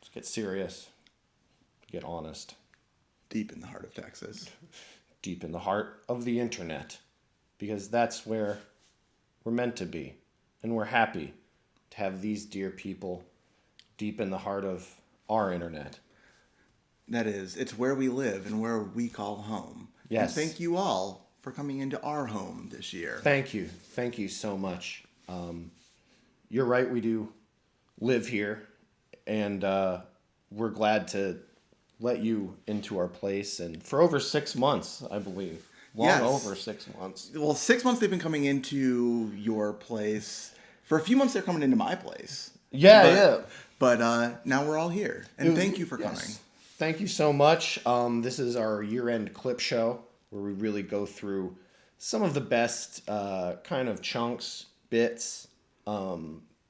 Let's get serious. Get honest. Deep in the heart of Texas. Deep in the heart of the internet. Because that's where we're meant to be. And we're happy to have these dear people deep in the heart of our internet. That is, it's where we live and where we call home. Yes. And thank you all for coming into our home this year. Thank you. Thank you so much. You're right, we do live here. And we're glad to let you into our place. And for over 6 months, I believe. Over 6 months. Well, 6 months they've been coming into your place. For a few months they're coming into my place. Yeah. But now we're all here. And thank you for coming. Thank you so much. This is our year-end clip show where we really go through some of the best kind of chunks, bits,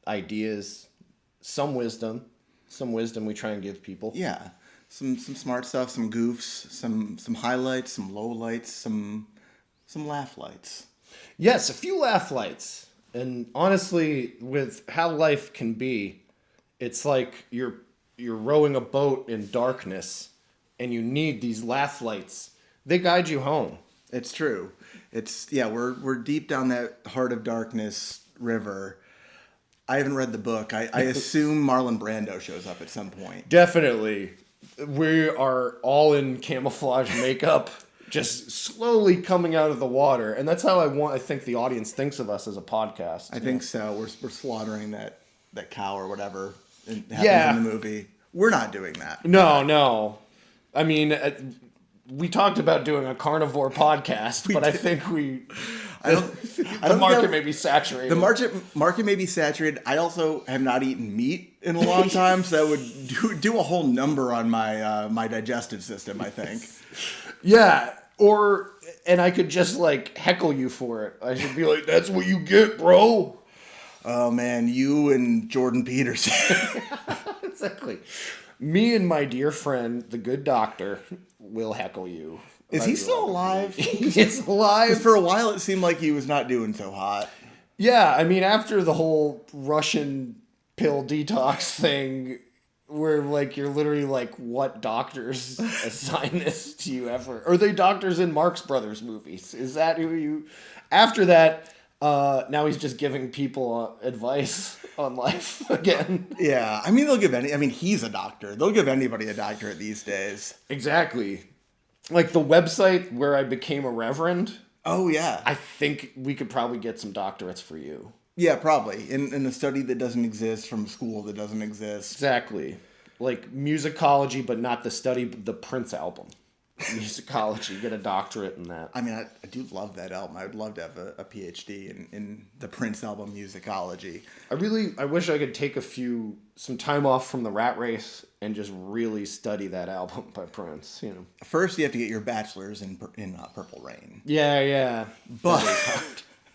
ideas, some wisdom we try and give people. Yeah. Some smart stuff, some goofs, some highlights, some lowlights, some laugh lights. Yes, a few laugh lights. And honestly, with how life can be, it's like you're rowing a boat in darkness and you need these laugh lights. They guide you home. It's true. We're deep down that heart of darkness river. I haven't read the book. I assume Marlon Brando shows up at some point. Definitely. We are all in camouflage makeup, just slowly coming out of the water. And that's how I think the audience thinks of us as a podcast. I think so. We're slaughtering that cow or whatever happens in the movie. We're not doing that. No. I mean, we talked about doing a carnivore podcast, but I think the market may be saturated. The market may be saturated. I also have not eaten meat in a long time, so that would do a whole number on my digestive system, I think. Yeah, and I could just like heckle you for it. I should be like, "That's what you get, bro." Oh man, you and Jordan Peterson. Exactly. Me and my dear friend, the good doctor, will heckle you. Is he still alive? He's alive. For a while, it seemed like he was not doing so hot. Yeah, I mean, after the whole Russian pill detox thing, where like you're literally like, what doctors assign this to you ever? Are they doctors in Marx Brothers movies? Is that who you? After that, now he's just giving people advice on life again. Yeah, I mean, he's a doctor. They'll give anybody a doctorate these days. Exactly. Like the website where I became a reverend. Oh, yeah. I think we could probably get some doctorates for you. Yeah, probably. In a study that doesn't exist, from a school that doesn't exist. Exactly. Like musicology, but not the study, the Prince album. Musicology, get a doctorate in that. I mean, I do love that album. I would love to have a PhD in the Prince album musicology. I wish I could take some time off from the rat race and just really study that album by Prince, you know. First, you have to get your bachelor's in Purple Rain. Yeah. But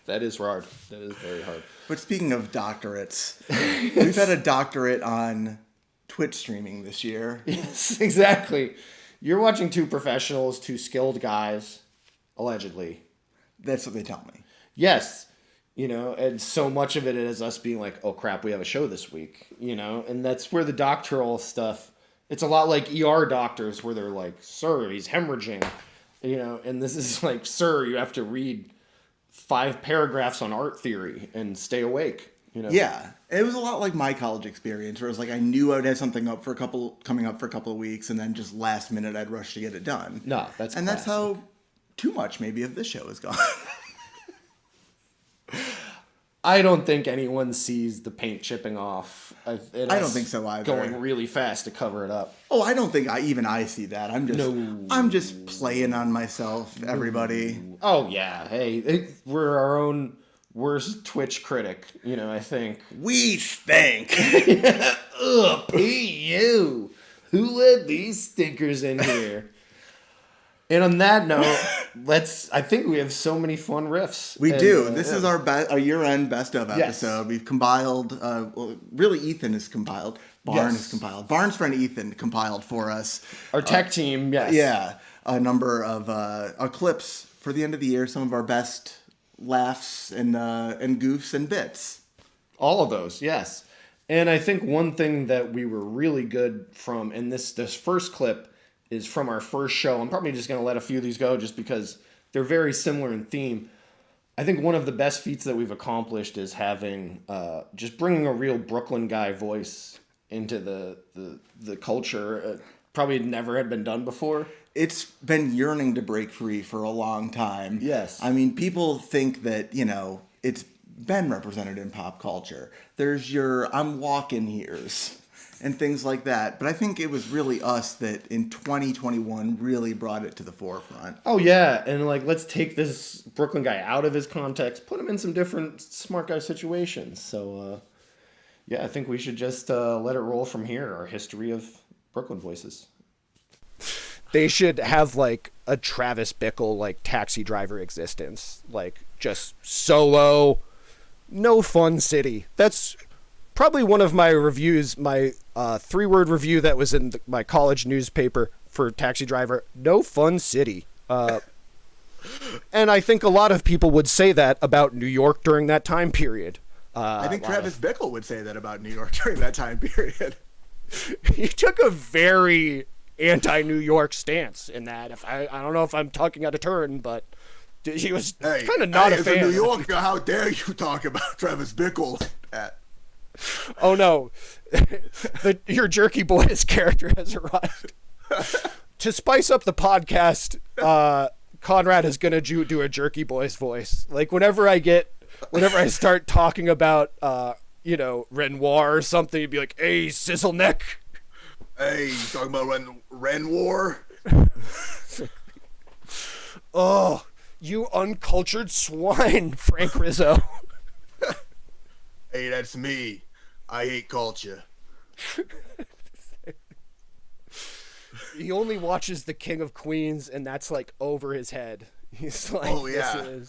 that is hard. That is very hard. But speaking of doctorates, we've had a doctorate on Twitch streaming this year. Yes, exactly. You're watching two professionals, two skilled guys, allegedly. That's what they tell me. Yes. You know, and so much of it is us being like, oh crap, we have a show this week, you know? And that's where the doctoral stuff, it's a lot like ER doctors where they're like, sir, he's hemorrhaging, you know? And this is like, sir, you have to read 5 paragraphs on art theory and stay awake, you know? Yeah. It was a lot like my college experience where it was like I knew I would have something coming up for a couple of weeks, and then just last minute I'd rush to get it done. No, that's And classic. that's how too much maybe of this show is gone. I don't think anyone sees the paint chipping off. I don't think so either. Going really fast to cover it up. Oh, I don't think I see that. I'm just playing on myself, everybody. Oh yeah, hey, we're our own worst Twitch critic, you know, I think. We stink. Ugh, P.U. Who let these stinkers in here? And on that note, I think we have so many fun riffs. We do. This is our year-end best of episode. Yes. We've compiled, really Ethan has compiled. Barnes compiled. Barnes' friend Ethan compiled for us. Our tech team, yes. Yeah, a number of clips for the end of the year, some of our best laughs and goofs and bits. All of those, yes. And I think one thing that we were really good from, and this first clip is from our first show. I'm probably just going to let a few of these go just because they're very similar in theme. I think one of the best feats that we've accomplished is having just bringing a real Brooklyn guy voice into the culture. Probably never had been done before. It's been yearning to break free for a long time. Yes. I mean, people think that, it's been represented in pop culture. There's your I'm walking here's and things like that. But I think it was really us that in 2021 really brought it to the forefront. Oh, yeah. And let's take this Brooklyn guy out of his context, put him in some different smart guy situations. So, I think we should just let it roll from here, our history of Brooklyn voices. They should have a Travis Bickle Taxi Driver existence, just solo, no fun city. That's probably one of my reviews, my 3-word review that was in my college newspaper for Taxi Driver. No fun city. And I think a lot of people would say that about New York during that time period. I think Travis Bickle would say that about New York during that time period. He took a very anti-New York stance in that. If I don't know if I'm talking out of turn, but he was kind of not a fan. As a New Yorker, how dare you talk about Travis Bickle? Oh no, your Jerky Boys character has arrived. To spice up the podcast, Conrad is gonna do a Jerky Boys voice. Whenever I start talking about Renoir or something, he'd be like, "Hey, sizzle neck." Hey, you talking about Renoir? Oh, you uncultured swine, Frank Rizzo. Hey, that's me. I hate culture. He only watches The King of Queens, and that's over his head. He's like, oh yeah,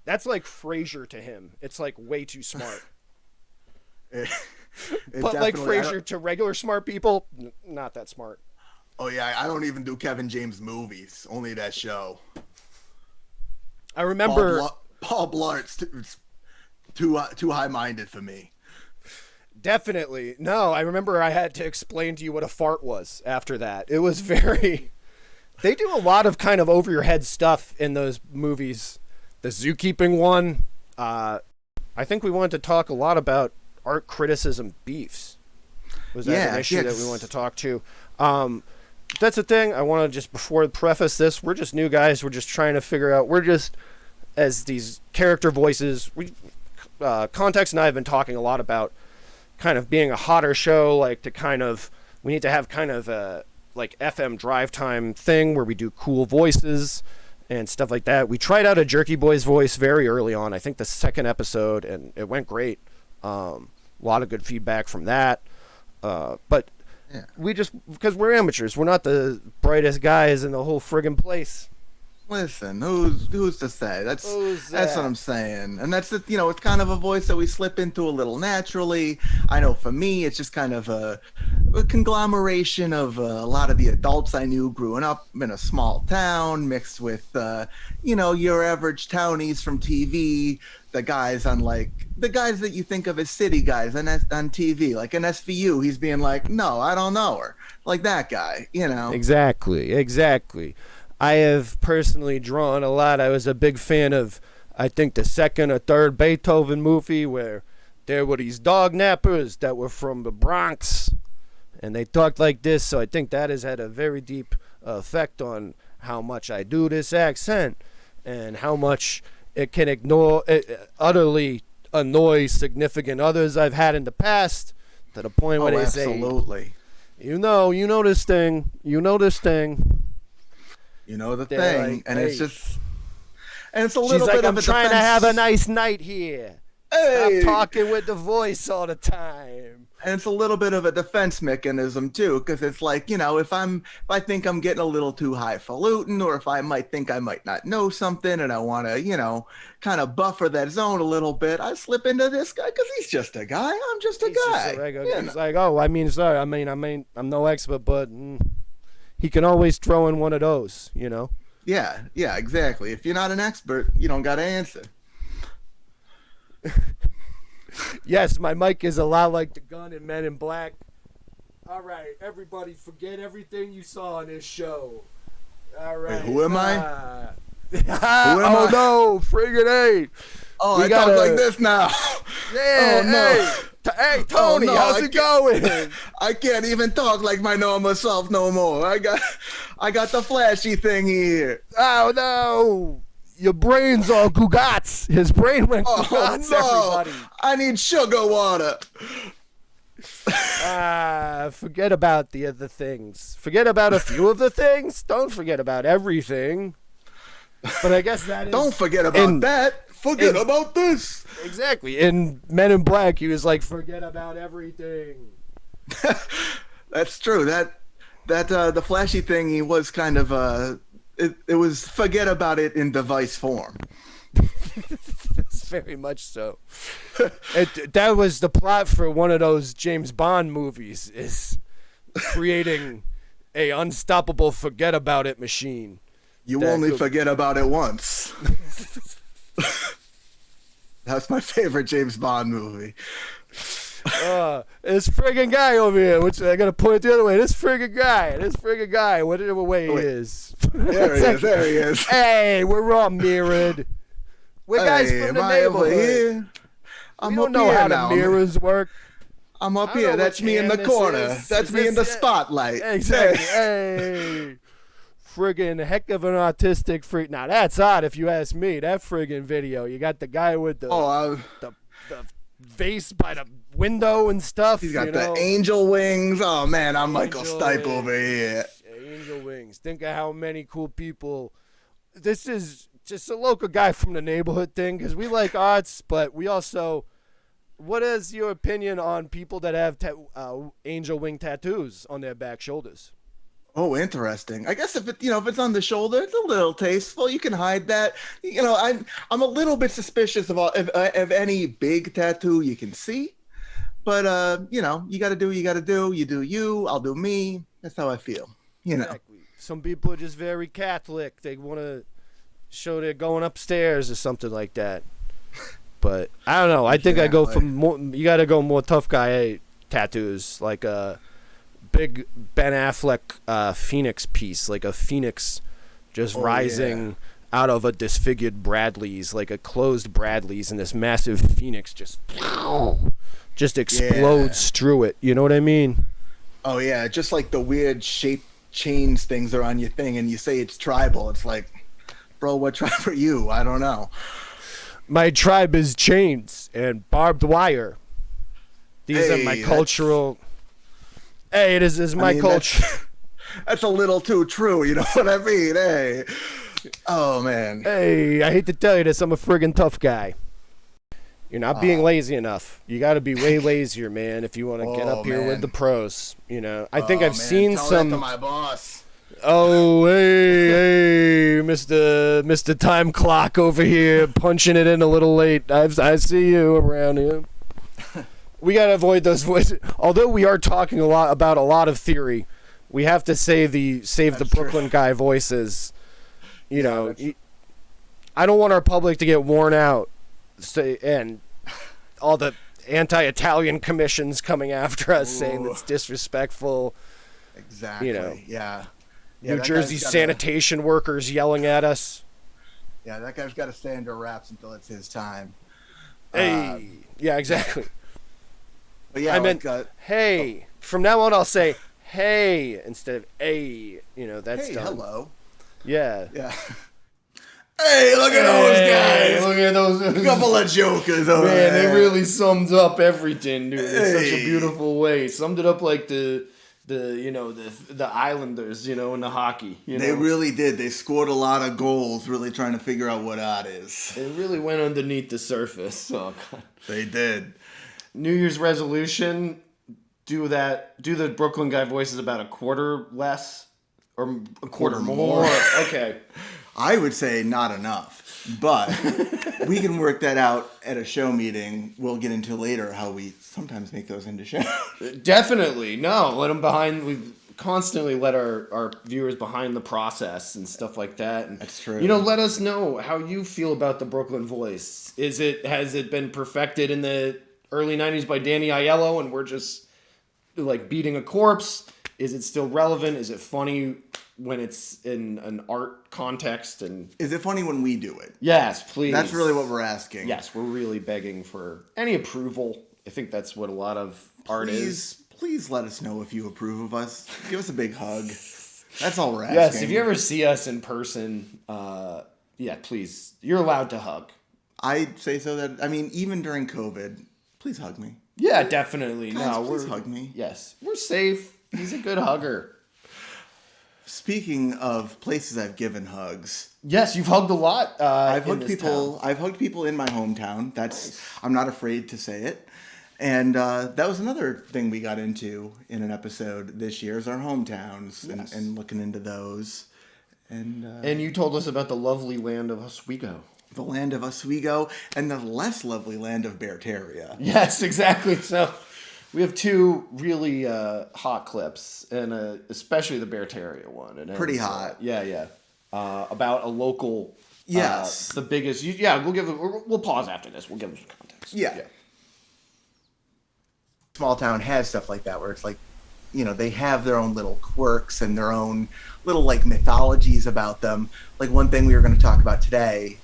that's like Frasier to him. It's way too smart. But Frasier to regular smart people, not that smart. Oh yeah, I don't even do Kevin James movies. Only that show. I remember Paul Blart's too high-minded for me. Definitely. No, I remember I had to explain to you what a fart was after that. It was very... They do a lot of kind of over-your-head stuff in those movies. The zookeeping one, I think we wanted to talk a lot about art criticism beefs. Was that an issue that we wanted to talk to? That's the thing. I want to just, before I preface this, we're just new guys. We're just trying to figure out, as these character voices, Con Tex and I have been talking a lot about kind of being a hotter show, we need to have kind of a FM drive time thing where we do cool voices and stuff like that. We tried out a Jerky Boys voice very early on, I think the second episode, and it went great. A lot of good feedback from that. But we just, because we're amateurs, we're not the brightest guys in the whole friggin' place. Listen, who's to say? That's what I'm saying. And that's it. It's kind of a voice that we slip into a little naturally. I know for me, it's just kind of a conglomeration of a lot of the adults I knew growing up in a small town, mixed with your average townies from TV. The guys that you think of as city guys on TV, like an SVU. He's being like, no, I don't know her, like that guy. Exactly. I have personally drawn a lot. I was a big fan of, I think, the second or third Beethoven movie where there were these dog nappers that were from the Bronx, and they talked like this. So I think that has had a very deep effect on how much I do this accent and how much it can utterly annoy significant others I've had in the past, to the point where they absolutely. Say, you know this thing. You know the They're thing, like, and hey. it's just, and it's a little She's bit like, of I'm a trying defense. to have a nice night here. Hey. Stop talking with the voice all the time. And it's a little bit of a defense mechanism too, because it's like, if I think I'm getting a little too highfalutin, or if I might think I might not know something, and I want to, kind of buffer that zone a little bit, I slip into this guy because he's just a guy. I'm just a guy. Just a regular, he's like, sorry, I'm no expert, but he can always throw in one of those, Yeah, exactly. If you're not an expert, you don't got to answer. Yes, my mic is a lot like the gun in Men in Black. All right, everybody, forget everything you saw on this show. All right. Wait, who am I? Oh no, friggin' A. Oh, We I gotta- talk like this now. Yeah, Oh, no. Hey, Tony, no, how's I it going? I can't even talk like my normal self no more. I got the flashy thing here. Oh no, your brain's all gugats. His brain went Oh gugats, no! everybody. I need sugar water. Forget about the other things. Forget about a few of the things. Don't forget about everything. But I guess that is... Don't forget about that. Forget about this. Exactly. In Men in Black, he was like, forget about everything. That's true. That the flashy thing, he was kind of it was forget about it in device form. It's very much so. That was the plot for one of those James Bond movies, is creating a unstoppable forget about it machine. You only forget about it once. That's my favorite James Bond movie. This friggin' guy over here, which I gotta point it the other way. This friggin' guy, whatever way he is. There he is. There he is. Hey, we're all mirrored. We're guys from the am I over neighborhood. here? I'm We don't up know here how now. the mirrors work. I'm up I don't here. know That's which me in the hand this corner. is. That's Is me in the this it? spotlight. Exactly. Hey. Friggin' heck of an autistic freak. Now that's odd if you ask me. That friggin' video. You got the guy with the the vase by the window and stuff. He's got you the know? angel wings. Oh man, I'm Michael Angel Stipe wings. over here. Angel wings. Think of how many cool people. This is just a local guy from the neighborhood thing, because we like arts, but we also. What is your opinion on people that have angel wing tattoos on their back shoulders? Oh, interesting. I guess if it's on the shoulder, it's a little tasteful. You can hide that. I'm a little bit suspicious of any big tattoo you can see, but you got to do what you got to do. You do you. I'll do me. That's how I feel. Exactly. Some people are just very Catholic. They want to show they're going upstairs or something like that. But I don't know. I think I go for more. You got to go more tough guy tattoos, like a big Ben Affleck Phoenix piece, like a phoenix just rising out of a disfigured Bradley's, like a closed Bradley's, and this massive phoenix just explodes through it. You know what I mean? Oh yeah, just like the weird shaped chains things are on your thing, and you say it's tribal. It's like, bro, what tribe are you? I don't know. My tribe is chains and barbed wire. These are my cultural. Hey, it is my culture. That's a little too true. You know what I mean? Hey. Oh man. Hey, I hate to tell you this. I'm a friggin' tough guy. You're not being lazy enough. You got to be way lazier, man, if you want to get up here with the pros. I think I've seen Tell some. that to my boss. Oh, hey, Mr. Time Clock over here, punching it in a little late. I see you around here. We gotta avoid those voices. Although we are talking about a lot of theory, we have to say save the Brooklyn guy voices. I don't want our public to get worn out, and all the anti-Italian commissions coming after us saying it's disrespectful. Exactly. Yeah. New Jersey sanitation workers yelling at us. Yeah, that guy's got to stay under wraps until it's his time. Hey. Yeah, exactly. But yeah, I meant, hey. From now on, I'll say, hey, instead of a. That's hey, done. hello. Yeah. Yeah. Hey, look at those guys. Look at those Couple of jokers over Man, there. they really summed up everything, dude, in such a Hey. beautiful way. Summed it up like the Islanders, in the hockey. They really did. They scored a lot of goals, really trying to figure out what art is. They really went underneath the surface. Oh God. They did. New Year's resolution: do the Brooklyn guy voices about a quarter less or a quarter more. Okay. I would say not enough, but we can work that out at a show meeting. We'll get into later how we sometimes make those into shows. Definitely. No, let them behind. We constantly let our viewers behind the process and stuff like that. And, That's true. Let us know how you feel about the Brooklyn voice. Has it been perfected in the early 90s by Danny Aiello and we're just like beating a corpse? Is it still relevant? Is it funny when it's in an art context? And is it funny when we do it? Yes, please. That's really what we're asking. Yes, we're really begging for any approval. I think that's what a lot of art is. Please let us know if you approve of us. Give us a big hug. That's all we're asking. Yes, if you ever see us in person, please, you're allowed to hug. I'd say so. That, I mean, even during COVID, please hug me. Yeah, definitely. Guys, please hug me. Yes, we're safe. He's a good hugger. Speaking of places I've given hugs. Yes, you've hugged a lot. I've hugged people. I've hugged people in my hometown. I'm not afraid to say it. And that was another thing we got into in an episode this year is our hometowns and looking into those. And you told us about the lovely land of Oswego. The land of Oswego and the less lovely land of Bertaria. Yes, exactly. So we have two really hot clips, and especially the Bertaria one. And pretty hot. About a local. Yes. The biggest. We'll pause after this. We'll give them some context. Yeah. Small town has stuff like that where it's like, you know, they have their own little quirks and their own little like mythologies about them. Like one thing we were going to talk about today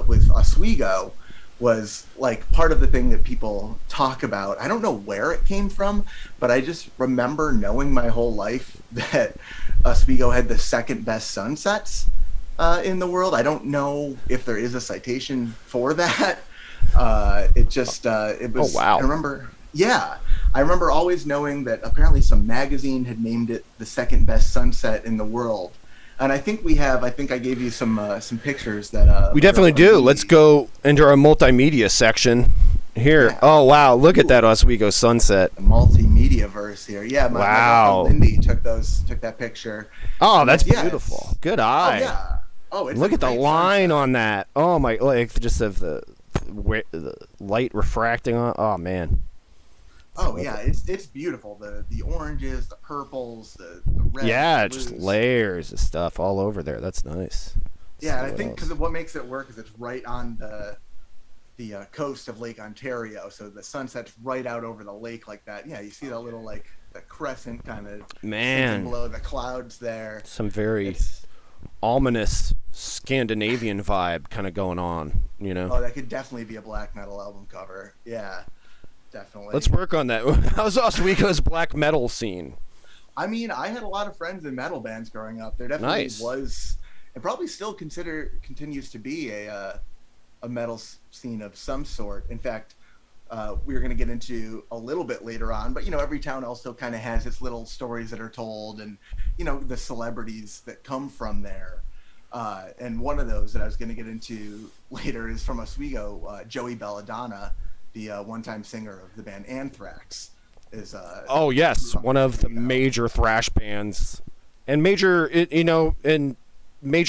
with Oswego was like part of the thing that people talk about. I don't know where it came from, but I just remember knowing my whole life that Oswego had the second best sunsets in the world. I don't know if there is a citation for that. It was. Oh, wow. I remember always knowing that apparently some magazine had named it the second best sunset in the world. And I think I gave you some pictures that... we definitely do. Let's go into our multimedia section here. Yeah. Oh, wow. Look at that Oswego sunset. Multimedia verse here. Yeah, my girlfriend Lindy took that picture. Oh, that's beautiful. Good eye. Oh, yeah. Oh, look at the line on that. Oh, my. Like, just of the light refracting on. Oh, man. Oh yeah, it's beautiful. The oranges, the purples, the reds. Yeah, just layers of stuff all over there. That's nice. Yeah, and I think because what makes it work is it's right on the coast of Lake Ontario, so the sunset's right out over the lake like that. Yeah, you see that little like the crescent kind of below the clouds there. Some very ominous Scandinavian vibe kind of going on, you know. Oh, that could definitely be a black metal album cover. Yeah. Definitely. Let's work on that. How's Oswego's black metal scene? I mean, I had a lot of friends in metal bands growing up. There definitely was, and probably still continues to be a metal scene of some sort. In fact, we're going to get into a little bit later on, but you know, every town also kind of has its little stories that are told, and you know, the celebrities that come from there. And one of those that I was going to get into later is from Oswego, Joey Belladonna. The one-time singer of the band Anthrax is. Oh yes, one of the major thrash bands, and major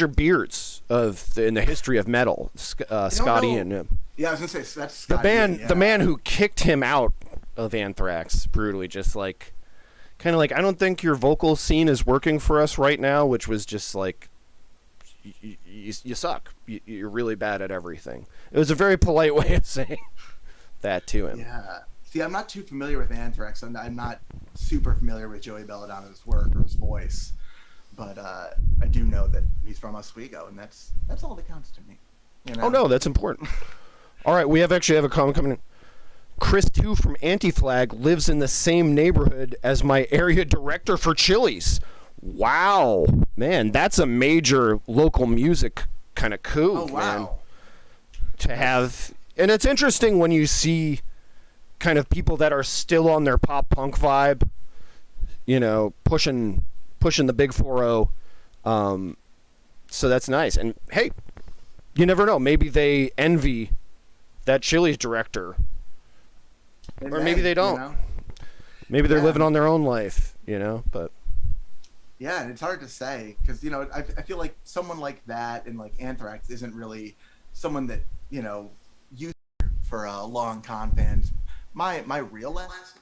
beards in the history of metal. Scotty and yeah, I was gonna say that's Scotty, the man who kicked him out of Anthrax brutally, just like, kind of like, I don't think your vocal scene is working for us right now, which was just like, you suck. You're really bad at everything. It was a very polite way of saying that to him. Yeah. See, I'm not too familiar with Anthrax, and I'm not super familiar with Joey Belladonna's work or his voice, but I do know that he's from Oswego, and that's all that counts to me. You know? Oh no, that's important. All right, we actually have a comment coming in. Chris 2 from Anti-Flag lives in the same neighborhood as my area director for Chili's. Wow, man, that's a major local music kind of coup, man. To have. And it's interesting when you see kind of people that are still on their pop punk vibe, you know, pushing the big 4-0. So that's nice. And hey, you never know. Maybe they envy that Chili's director. Or maybe they don't. You know? Maybe they're living on their own life, you know, but. Yeah, and it's hard to say because, you know, I feel like someone like that and like Anthrax isn't really someone that, you know, used for long con fans. My real last.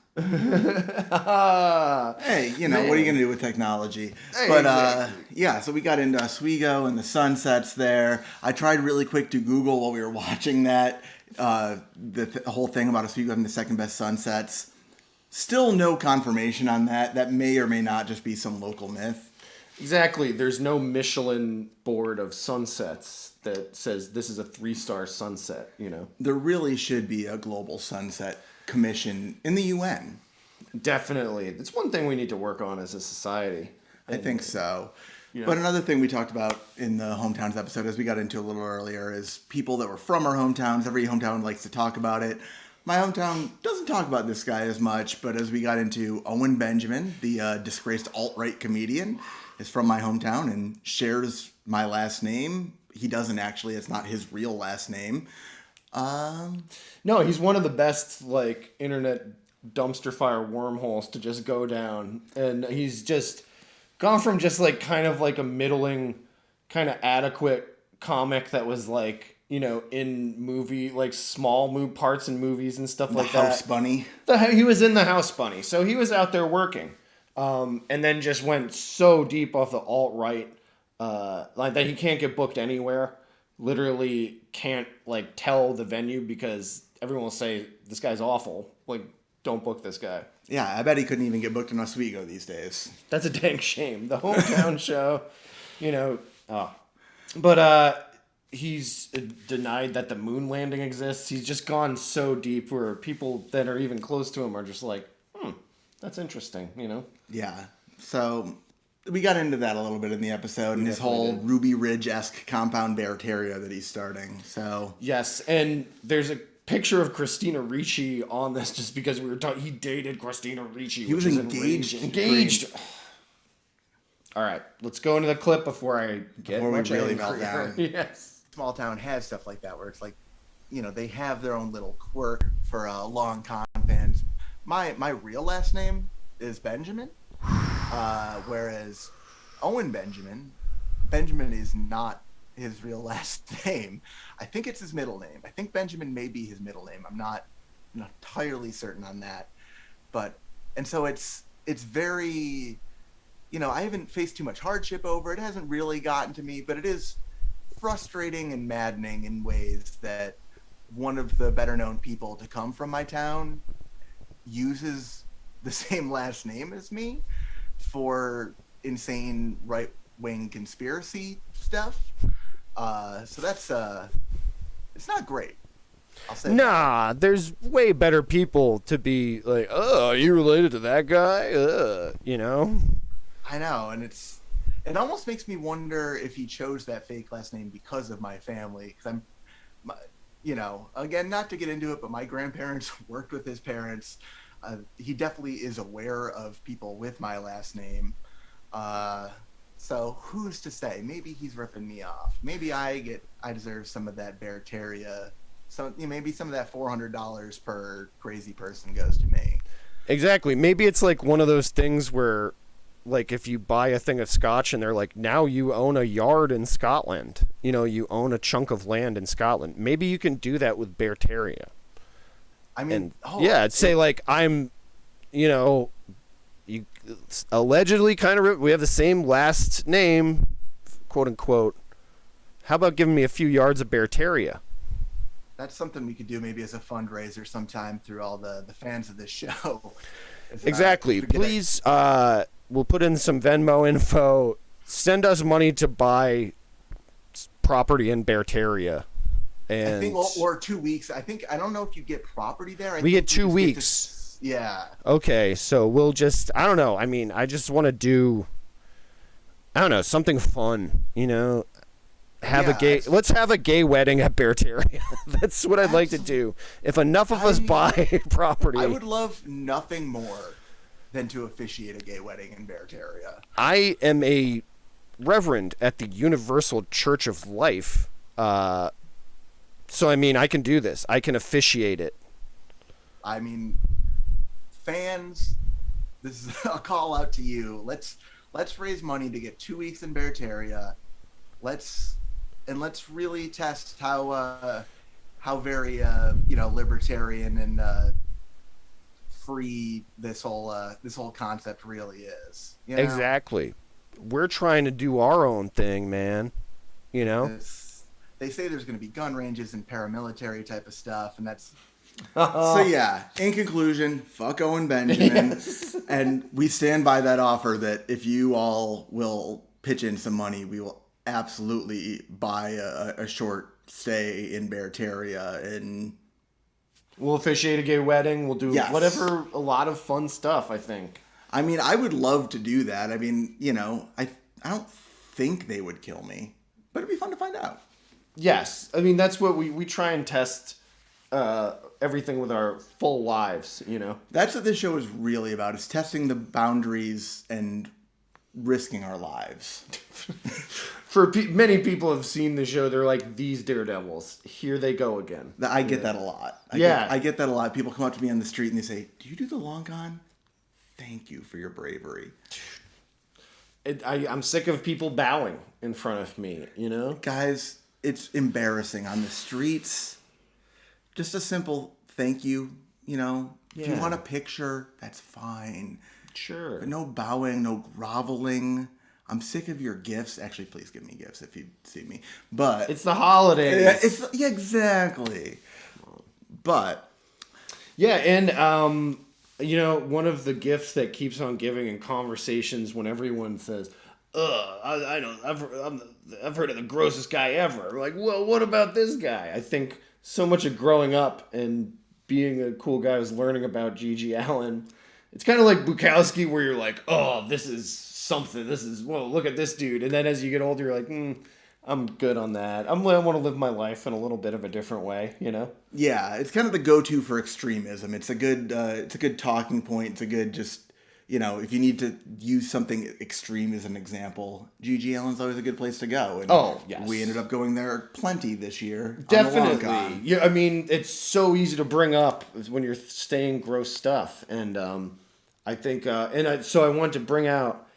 Hey, you know, what are you gonna do with technology? Hey, but yeah, so we got into Oswego and the sunsets there. I tried really quick to Google while we were watching that. The whole thing about us having the second best sunsets. Still no confirmation on that. That may or may not just be some local myth. Exactly. There's no Michelin board of sunsets that says this is a 3-star sunset, you know? There really should be a global sunset commission in the UN. Definitely. It's one thing we need to work on as a society. I think so. Yeah. But another thing we talked about in the hometowns episode, as we got into a little earlier, is people that were from our hometowns. Every hometown likes to talk about it. My hometown doesn't talk about this guy as much, but as we got into Owen Benjamin, the disgraced alt-right comedian, is from my hometown and shares my last name. He doesn't actually. It's not his real last name. No, he's one of the best, like, internet dumpster fire wormholes to just go down. And he's just gone from just, like, kind of like a middling, kind of adequate comic that was, like, you know, in movie, like, small parts in movies and stuff like that. The House Bunny. He was in the House Bunny. So he was out there working. And then just went so deep off the alt-right, like that he can't get booked anywhere. Literally can't, like, tell the venue because everyone will say, this guy's awful. Like, don't book this guy. Yeah, I bet he couldn't even get booked in Oswego these days. That's a dang shame. The hometown show, you know. But he's denied that the moon landing exists. He's just gone so deep where people that are even close to him are just like, that's interesting, you know? Yeah. So we got into that a little bit in the episode and his whole Ruby Ridge-esque compound bear terrier that he's starting. So yes, and there's a picture of Christina Ricci on this just because we were talking. He dated Christina Ricci. He was engaged. Engaged. All right, let's go into the clip before I get much really angrier. melt down. Yes. Small town has stuff like that where it's like, you know, they have their own little quirk for long con fans. My real last name is Benjamin, whereas Owen Benjamin is not his real last name. I think it's his middle name. I think Benjamin may be his middle name. I'm not entirely certain on that. And so it's very, you know, I haven't faced too much hardship over it. It hasn't really gotten to me, but it is frustrating and maddening in ways that one of the better known people to come from my town uses the same last name as me for insane right-wing conspiracy stuff. So that's it's not great. I'll say Nah, there's way better people to be like, oh, are you related to that guy? You know? I know, and it almost makes me wonder if he chose that fake last name because of my family. Because you know, again, not to get into it, but my grandparents worked with his parents. He definitely is aware of people with my last name. So who's to say? Maybe he's ripping me off. Maybe I deserve some of that bear terrier. So maybe some of that $400 per crazy person goes to me. Exactly. Maybe it's like one of those things where, like, if you buy a thing of scotch and they're like, now you own a yard in Scotland. You know, you own a chunk of land in Scotland. Maybe you can do that with bear terrier. I mean, I'd say, like, I'm, you know, you allegedly kind of, we have the same last name, quote unquote. How about giving me a few yards of bear terrier? That's something we could do maybe as a fundraiser sometime through all the fans of this show. Exactly. Please, we'll put in some Venmo info. Send us money to buy property in bear terrier. And I think, or 2 weeks. I don't know if you get property there. We get 2 weeks. Yeah. Okay, so we'll just, I don't know. I mean, I just want to do, I don't know, something fun, you know? Let's have a gay wedding at Bear Terrier. That's what I'd like to do. If enough of us buy property. I would love nothing more than to officiate a gay wedding in Bear Terrier. I am a reverend at the Universal Church of Life. So, I mean, I can do this. I can officiate it. I mean, fans, this is a call out to you. Let's raise money to get 2 weeks in Bear Terrier. Let's really test how very libertarian and free this whole concept really is. You know? Exactly. We're trying to do our own thing, man. You know. They say there's going to be gun ranges and paramilitary type of stuff, and that's... So yeah, in conclusion, fuck Owen Benjamin. Yes. And we stand by that offer that if you all will pitch in some money, we will absolutely buy a short stay in Barataria, and We'll officiate a gay wedding. We'll do Yes. whatever, a lot of fun stuff, I think. I mean, I would love to do that. I mean, you know, I don't think they would kill me, but it'd be fun to find out. Yes. I mean, that's what we try and test everything with our full lives, you know? That's what this show is really about, is testing the boundaries and risking our lives. For many people have seen the show, they're like, these daredevils, here they go again. I get that a lot. I get that a lot. People come up to me on the street and they say, do you do the long con? Thank you for your bravery. I'm sick of people bowing in front of me, you know? Guys, it's embarrassing on the streets. Just a simple thank you, you know? If you Yeah. want a picture, that's fine. Sure. But no bowing, no groveling. I'm sick of your gifts. Actually, please give me gifts if you see me. But It's the holidays. yeah, exactly. But Yeah, and you know, one of the gifts that keeps on giving in conversations when everyone says, I know, I've heard of the grossest guy ever. We're like, well, what about this guy? I think so much of growing up and being a cool guy was learning about G.G. Allen. It's kind of like Bukowski, where you're like, oh, this is something. Whoa, look at this dude. And then as you get older, you're like, I'm good on that. I want to live my life in a little bit of a different way, you know? yeah, it's kind of the go-to for extremism. It's a good talking point. It's a good just, you know, if you need to use something extreme as an example, G.G. Allen's always a good place to go. And Oh, yes. we ended up going there plenty this year. Definitely. Yeah, I mean, it's so easy to bring up when you're saying gross stuff. And I think, so I want to bring out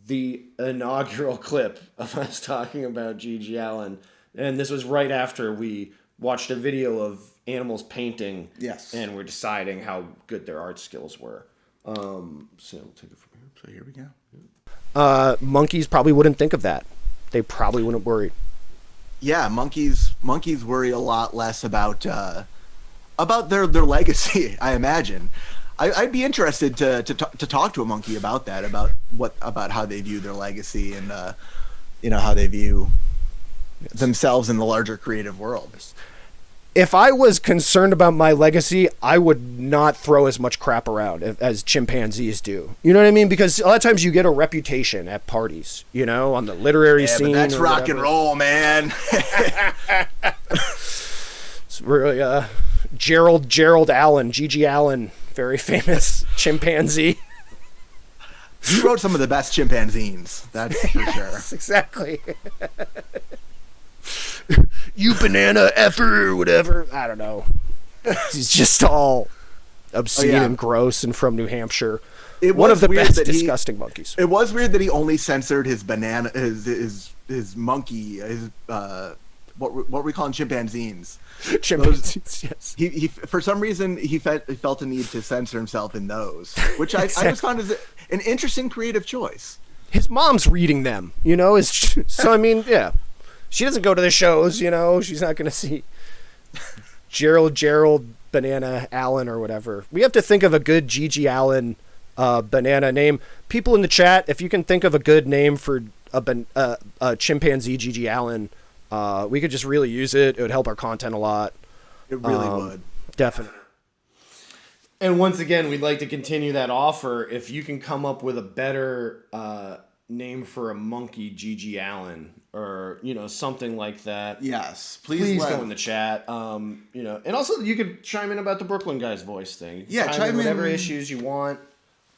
the inaugural clip of us talking about G.G. Allen. And this was right after we watched a video of animals painting. Yes. And we're deciding how good their art skills were. So we'll take it from here. So here we go. Monkeys probably wouldn't think of that. They probably wouldn't worry. Yeah, monkeys worry a lot less about their legacy, I imagine. I'd be interested to talk to a monkey about that, about how they view their legacy and how they view themselves in the larger creative world. If I was concerned about my legacy, I would not throw as much crap around as chimpanzees do. You know what I mean? Because a lot of times you get a reputation at parties, you know, on the literary scene. But that's or rock whatever. and roll, man. It's really Gerald Allen, G.G. Allen, very famous chimpanzee. He wrote some of the best chimpanzees, that's for sure. Yes, exactly. You banana effer or whatever. I don't know. He's just all obscene and gross and from New Hampshire. One of the best disgusting monkeys. It was weird that he only censored his banana, his monkey, what we call them, chimpanzees. Chimpanzees, yes. He for some reason he felt a need to censor himself in those, which I just found as an interesting creative choice. His mom's reading them, you know. So I mean, yeah, she doesn't go to the shows, you know. She's not going to see Gerald Banana Allen or whatever. We have to think of a good G.G. Allen banana name. People in the chat, if you can think of a good name for a chimpanzee G.G. Allen, we could just really use it. It would help our content a lot. It really would. Definitely. And once again, we'd like to continue that offer. If you can come up with a better name for a monkey, G.G. Allen, or something like that. Yes, please go in the chat. And also you could chime in about the Brooklyn Guys voice thing. Yeah, chime in whatever issues you want.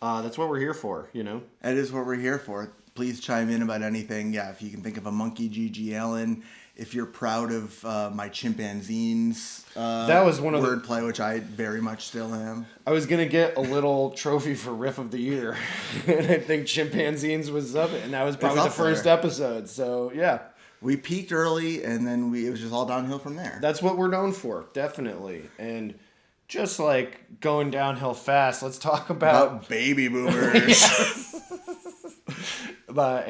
That's what we're here for. That is what we're here for. Please chime in about anything. Yeah, if you can think of a monkey, G.G. Allen. If you're proud of my chimpanzees, that was one of wordplay, which I very much still am. I was gonna get a little trophy for Riff of the Year, and I think chimpanzees was up it, and that was probably the first episode. So yeah, we peaked early, and then it was just all downhill from there. That's what we're known for, definitely. And just like going downhill fast, let's talk about baby boomers. But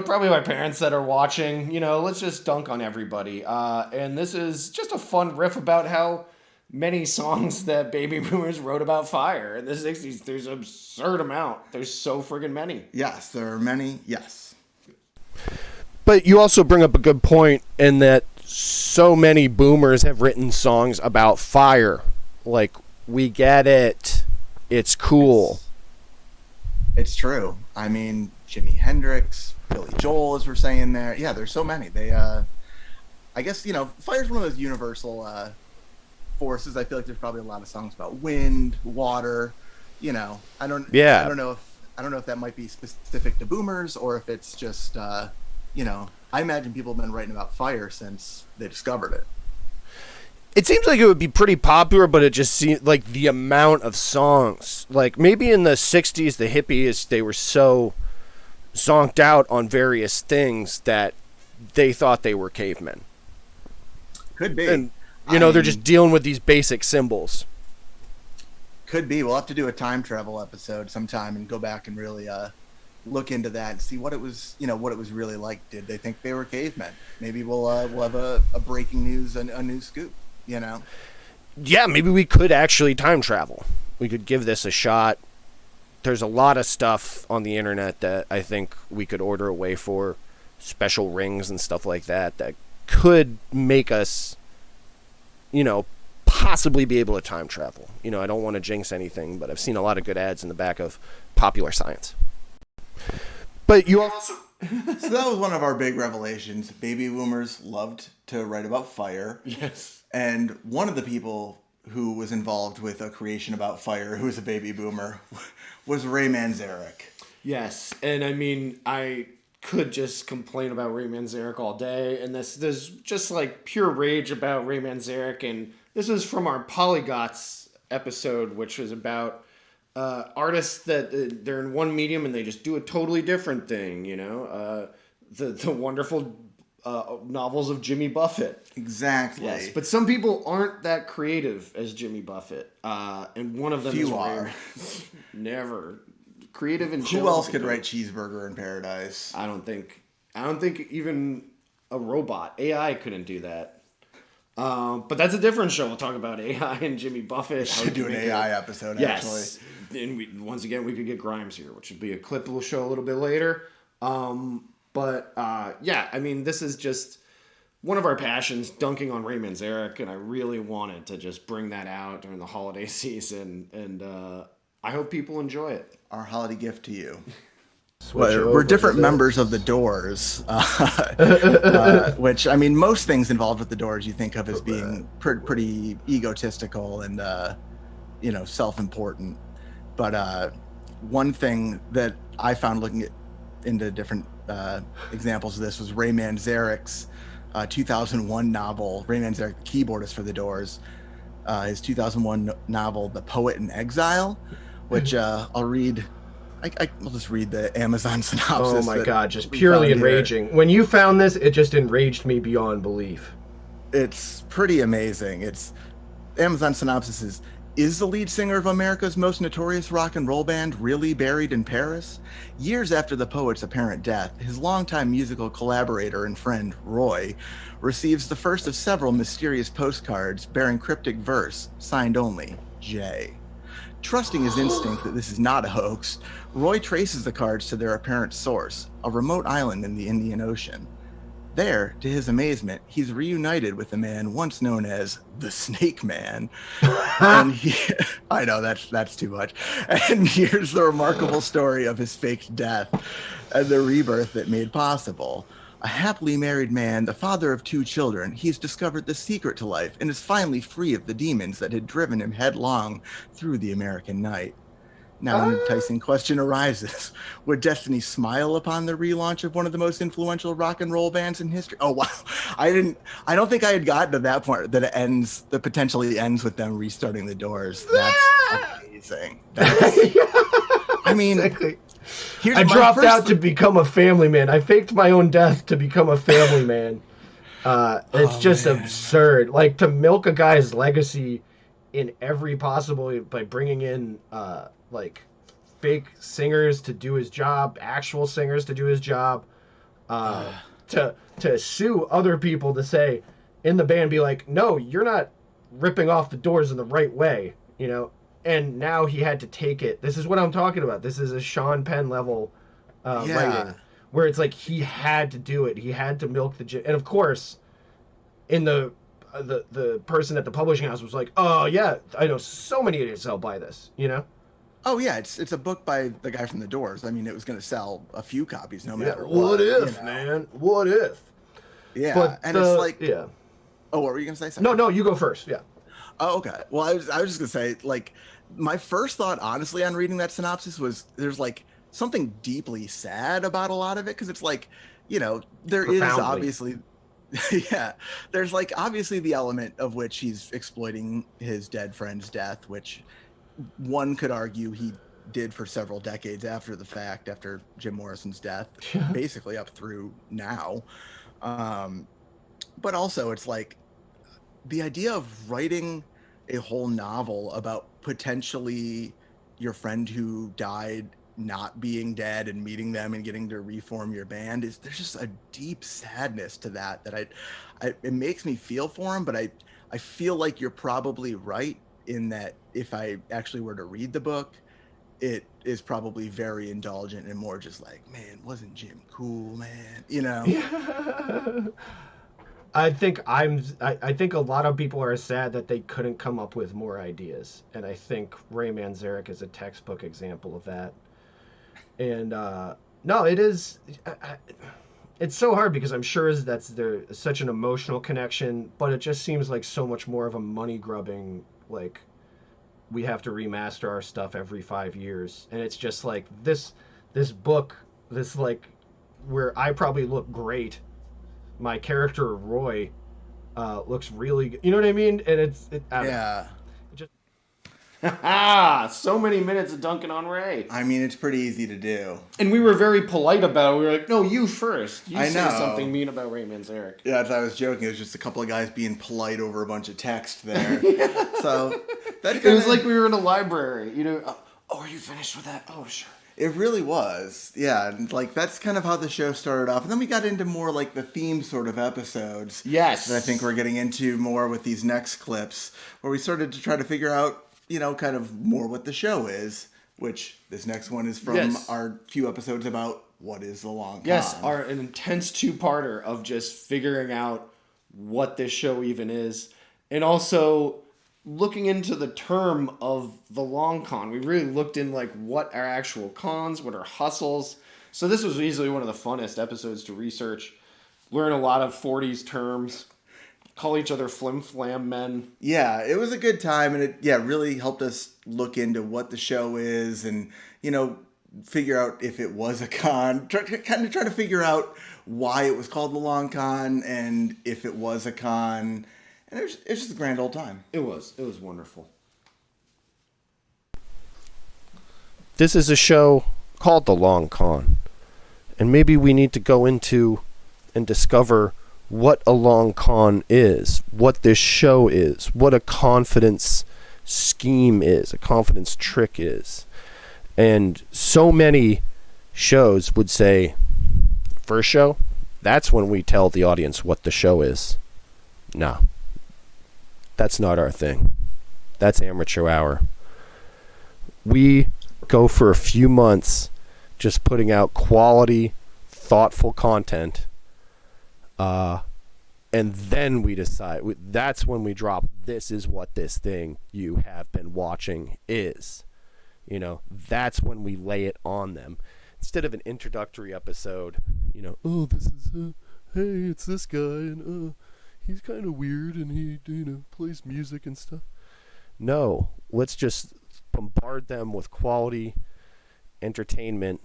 probably my parents that are watching. Let's just dunk on everybody. And this is just a fun riff about how many songs that baby boomers wrote about fire in the 60s. There's an absurd amount. There's so friggin' many. Yes, there are many. Yes. But you also bring up a good point in that so many boomers have written songs about fire. Like, we get it. It's cool. It's true. I mean, Jimi Hendrix, Billy Joel, as we're saying there. Yeah, there's so many. They, I guess, fire's one of those universal forces. I feel like there's probably a lot of songs about wind, water. I don't know if that might be specific to boomers or if it's just, I imagine people have been writing about fire since they discovered it. It seems like it would be pretty popular, but it just seems like the amount of songs, like maybe in the 60s, the hippies, they were so zonked out on various things that they thought they were cavemen. Could be. And, they're just dealing with these basic symbols. Could be. We'll have to do a time travel episode sometime and go back and really look into that and see what it was, what it was really like. Did they think they were cavemen? Maybe we'll have a breaking news, a new scoop. Yeah, maybe we could actually time travel. We could give this a shot. There's a lot of stuff on the internet that I think we could order away for special rings and stuff like that could make us, possibly be able to time travel. I don't want to jinx anything, but I've seen a lot of good ads in the back of Popular Science. But you also... So that was one of our big revelations. Baby boomers loved to write about fire. Yes. And one of the people who was involved with a creation about fire, who was a baby boomer, was Ray Manzarek. Yes, and I mean, I could just complain about Ray Manzarek all day, and there's just like pure rage about Ray Manzarek, and this is from our Polygots episode, which was about artists that they're in one medium and they just do a totally different thing, the wonderful novels of Jimmy Buffett. Exactly. Yes, but some people aren't that creative as Jimmy Buffett, and one of them Few is are. Never creative and who else could write Cheeseburger in Paradise? I don't think even a robot AI couldn't do that. But that's a different show. We'll talk about AI and Jimmy Buffett. We should do an AI episode. Yes. And once again, we could get Grimes here, which would be a clip we'll show a little bit later. Yeah, I mean, this is just one of our passions, dunking on Ray Manzarek, and I really wanted to just bring that out during the holiday season, and I hope people enjoy it. Our holiday gift to you. We're different members of the Doors, which, I mean, most things involved with the Doors you think of as being pretty egotistical and, self-important. But one thing that I found looking into different examples of this was Ray Manzarek's 2001 novel. Ray Manzarek, the keyboardist for the Doors, his 2001 novel, The Poet in Exile, which I'll read. I'll just read the Amazon synopsis. Oh my God, just purely enraging. When you found this, it just enraged me beyond belief. It's pretty amazing. It's Amazon synopsis is the lead singer of America's most notorious rock and roll band really buried in Paris? Years after the poet's apparent death, his longtime musical collaborator and friend, Roy, receives the first of several mysterious postcards bearing cryptic verse, signed only, J. Trusting his instinct that this is not a hoax, Roy traces the cards to their apparent source, a remote island in the Indian Ocean. There, to his amazement, he's reunited with the man once known as the Snake Man. And I know that's too much. And here's the remarkable story of his faked death and the rebirth it made possible. A happily married man, the father of 2 children, he's discovered the secret to life and is finally free of the demons that had driven him headlong through the American night. Now, an enticing question arises. Would destiny smile upon the relaunch of one of the most influential rock and roll bands in history? Oh, wow. I don't think I had gotten to that point, that potentially ends with them restarting the Doors. That's amazing. I mean, I dropped out to become a family man. I faked my own death to become a family man. It's just absurd. Like, to milk a guy's legacy in every possible, by bringing in, fake singers to do his job, actual singers to do his job, to sue other people to say in the band, be like, no, you're not ripping off the doors in the right way, you know. And now he had to take it. This is what I'm talking about. This is a Sean Penn level writing, where it's like he had to do it. He had to milk the and of course, in the person at the publishing house was like, oh yeah, I know so many idiots that'll buy this, you know. Oh yeah, it's a book by the guy from The Doors. I mean, it was going to sell a few copies no matter what. What if, man? What if? Yeah, but and it's like, yeah. Oh, what were you going to say? Sorry. No, you go first. Yeah. Oh, okay. Well, I was just going to say, like, my first thought, honestly, on reading that synopsis was there's like something deeply sad about a lot of it, because it's like, you know, there is obviously. Yeah, there's like obviously the element of which he's exploiting his dead friend's death, which one could argue he did for several decades after the fact, after Jim Morrison's death, basically up through now. But also it's like the idea of writing a whole novel about potentially your friend who died not being dead and meeting them and getting to reform your band, is there's just a deep sadness to that it makes me feel for him. But I feel like you're probably right in that if I actually were to read the book, it is probably very indulgent and more just like, man, wasn't Jim cool, man, you know? I think a lot of people are sad that they couldn't come up with more ideas, and I think Ray Manzarek is a textbook example of that. And no, it is. It's so hard because I'm sure there's such an emotional connection, but it just seems like so much more of a money grubbing. Like, we have to remaster our stuff every 5 years, and it's just like this book, this like where I probably look great. My character Roy looks really good. You know what I mean? And so many minutes of dunking on Ray. I mean, it's pretty easy to do. And we were very polite about it. We were like, no, you first. You say something mean about Ray Manzarek. Yeah, as I was joking, it was just a couple of guys being polite over a bunch of text there. So it was like we were in a library. You know, oh, are you finished with that? Oh, sure. It really was. Yeah, and like that's kind of how the show started off. And then we got into more like the theme sort of episodes. Yes. That I think we're getting into more with these next clips, where we started to try to figure out, you know, kind of more what the show is, which this next one is from our few episodes about what is the long con. Yes, an intense two-parter of just figuring out what this show even is, and also looking into the term of the long con. We really looked in like what are actual cons, what are hustles. So this was easily one of the funnest episodes to research, learn a lot of 40s terms, call each other flim-flam men. Yeah, it was a good time, and it really helped us look into what the show is and, you know, figure out if it was a con. Try to figure out why it was called the long con and if it was a con. And it was just a grand old time. It was wonderful. This is a show called The Long Con. And maybe we need to go into and discover what a long con is, what this show is, what a confidence scheme is, a confidence trick is. And so many shows would say, first show, that's when we tell the audience what the show is. No. That's not our thing. That's amateur hour. We go for a few months just putting out quality, thoughtful content. And then we decide, that's when we drop, this is what this thing you have been watching is. You know, that's when we lay it on them. Instead of an introductory episode, you know, oh, this is, hey, it's this guy, and he's kind of weird, and he, you know, plays music and stuff. No, let's just bombard them with quality entertainment.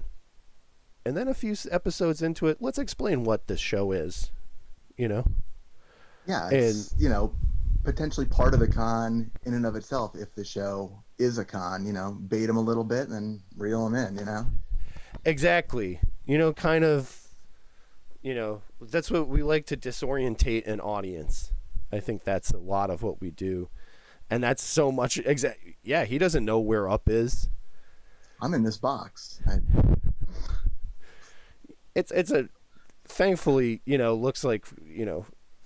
And then a few episodes into it, let's explain what this show is, you know? Yeah, it's, you know, potentially part of the con in and of itself if the show is a con, you know, bait them a little bit and then reel them in, you know? Exactly. You know, kind of, you know, that's what we like, to disorientate an audience. I think that's a lot of what we do. And that's so much, he doesn't know where up is. I'm in this box. It's a thankfully, looks like,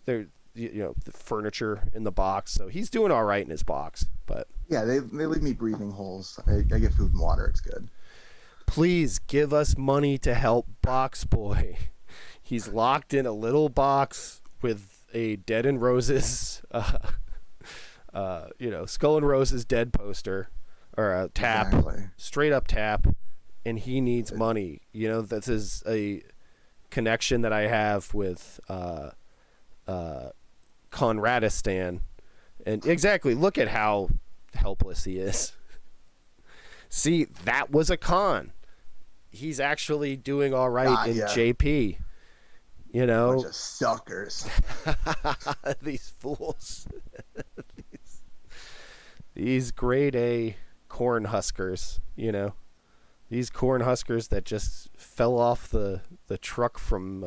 there, the furniture in the box. So he's doing all right in his box, but Yeah, they leave me breathing holes. I get food and water. It's good. please give us money to help Box Boy. He's locked in a little box with a Dead and Roses, Skull and Roses Dead poster or a tap, Exactly. straight up tap, and he needs money. This is a connection that I have with Conradistan, and exactly, look at how helpless he is. See, that was a con. He's actually doing all right in JP. Bunch of suckers. These fools. these grade A corn huskers, These corn huskers that just fell off the truck from,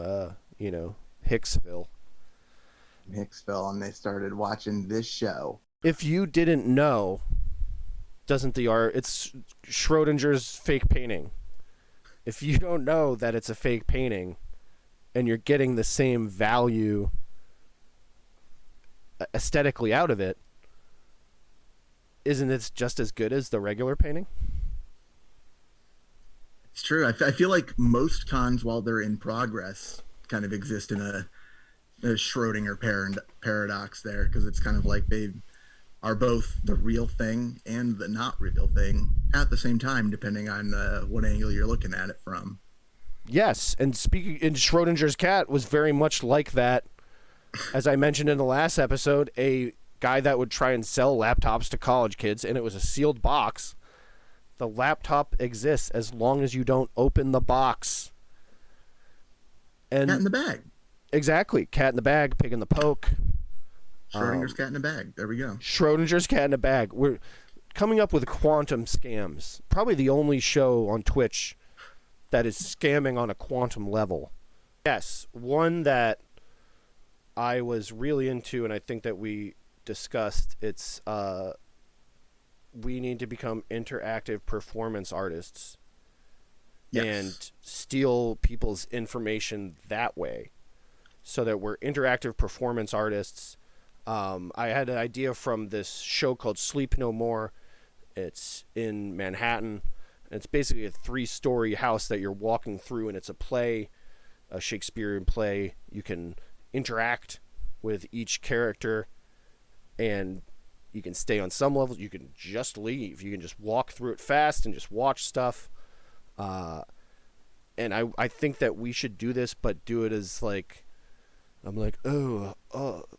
Hicksville. And they started watching this show. If you didn't know, it's Schrodinger's fake painting. If you don't know that it's a fake painting and you're getting the same value aesthetically out of it, isn't it just as good as the regular painting? It's true. I feel like most cons, while they're in progress, kind of exist in a Schrodinger paradox there, because it's kind of like they are both the real thing and the not real thing at the same time, depending on what angle you're looking at it from. Yes, and Schrodinger's cat was very much like that. As I mentioned in the last episode, a guy that would try and sell laptops to college kids, and it was a sealed box. The laptop exists as long as you don't open the box. And Cat in the bag. Exactly. Cat in the bag, pig in the poke. Schrodinger's cat in a bag. There we go. Schrodinger's cat in a bag. We're coming up with quantum scams. Probably the only show on Twitch that is scamming on a quantum level. Yes, one that I was really into, and I think that we discussed, it's we need to become interactive performance artists. Yes. And steal people's information that way, so that we're interactive performance artists. I had an idea from this show called Sleep No More. It's in Manhattan. It's basically a 3-story house that you're walking through, and it's a play, a Shakespearean play. You can interact with each character, and you can stay on some levels. You can just leave. You can just walk through it fast and just watch stuff. And I think that we should do this, but do it as like, I'm like,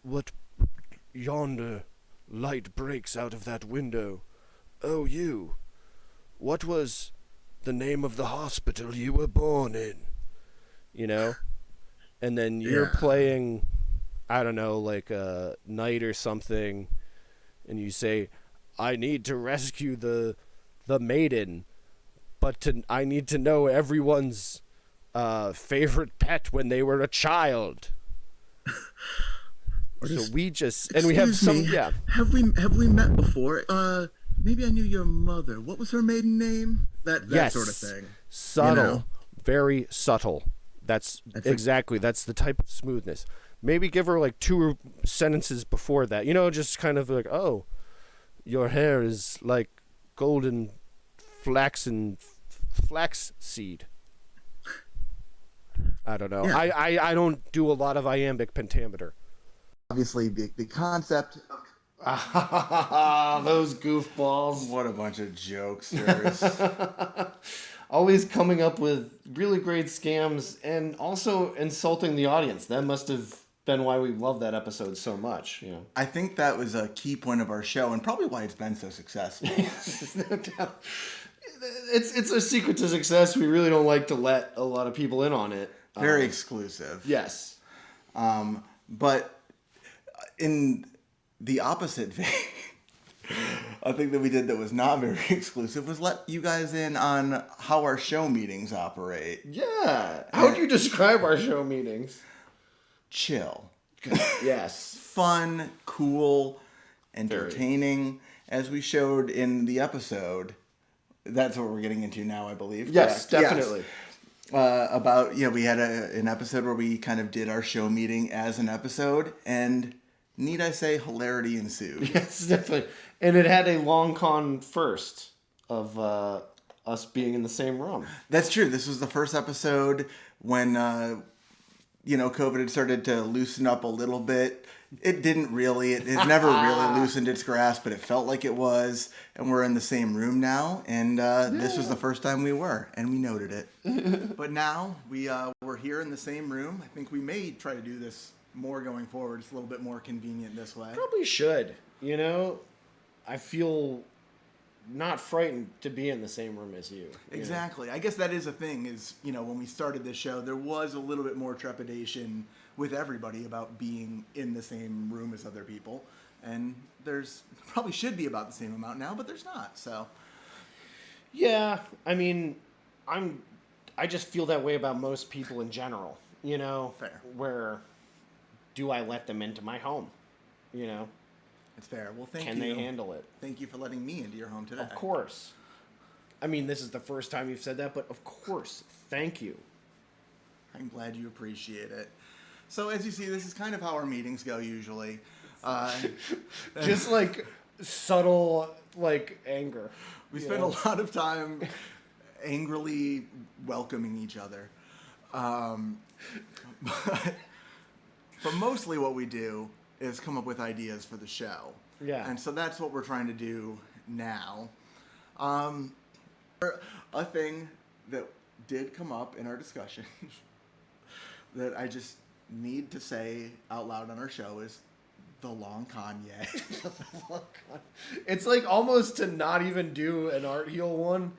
what yonder light breaks out of that window. Oh, you. What was the name of the hospital you were born in? And then you're playing, I don't know, like a knight or something, and you say, I need to rescue the maiden, but I need to know everyone's favorite pet when they were a child. So we just, and we have some, yeah. Have we met before? Maybe I knew your mother. What was her maiden name? That sort of thing. Subtle, very subtle. That's exactly. That's the type of smoothness. Maybe give her like 2 sentences before that. Just kind of like, oh, your hair is like golden flax seed. I don't know. Yeah. I don't do a lot of iambic pentameter. Obviously, the concept. Those goofballs. What a bunch of jokesters. Always coming up with really great scams and also insulting the audience. That must have been why we love that episode so much. I think that was a key point of our show and probably why it's been so successful. No doubt. It's a secret to success. We really don't like to let a lot of people in on it. Very exclusive. Yes. But in the opposite vein, a thing that we did that was not very exclusive was let you guys in on how our show meetings operate. Yeah. How would you describe our show meetings? Chill. Yes. Fun, cool, entertaining. As we showed in the episode, That's what we're getting into now, I believe. Yes, Correct. definitely. About we had an episode where we kind of did our show meeting as an episode, and need I say, hilarity ensued. Yes, definitely. And it had a long con first of us being in the same room. That's true. This was the first episode when COVID had started to loosen up a little bit. It didn't really. It never really loosened its grasp, but it felt like it was. And we're in the same room now. And this was the first time we were, and we noted it. But now we're here in the same room. I think we may try to do this more going forward. It's a little bit more convenient this way. Probably should. I feel not frightened to be in the same room as you. Exactly. I guess that is a thing is, when we started this show, there was a little bit more trepidation with everybody about being in the same room as other people. And there's probably should be about the same amount now, but there's not. So, yeah, I mean, I just feel that way about most people in general, Fair. Where do I let them into my home? It's fair. Well, thank you. Can they handle it? Thank you for letting me into your home today. Of course. I mean, this is the first time you've said that, but of course, thank you. I'm glad you appreciate it. So as you see, this is kind of how our meetings go usually. Just like subtle, like anger. We spend a lot of time angrily welcoming each other. But mostly what we do is come up with ideas for the show. Yeah. And so that's what we're trying to do now. A thing that did come up in our discussion that I just need to say out loud on our show is the long Kanye. It's like almost to not even do an Art Heel one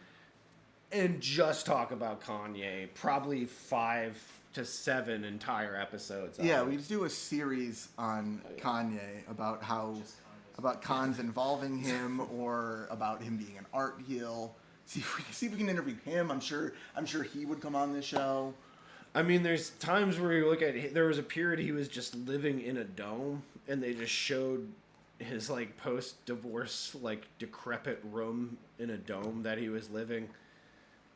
and just talk about Kanye. Probably 5 to 7 entire episodes. Yeah, we just do a series on Kanye about about cons involving him or about him being an art heel. See if we can interview him. I'm sure he would come on this show. I mean, there's times where you look at there was a period he was just living in a dome, and they just showed his like post-divorce like decrepit room in a dome that he was living.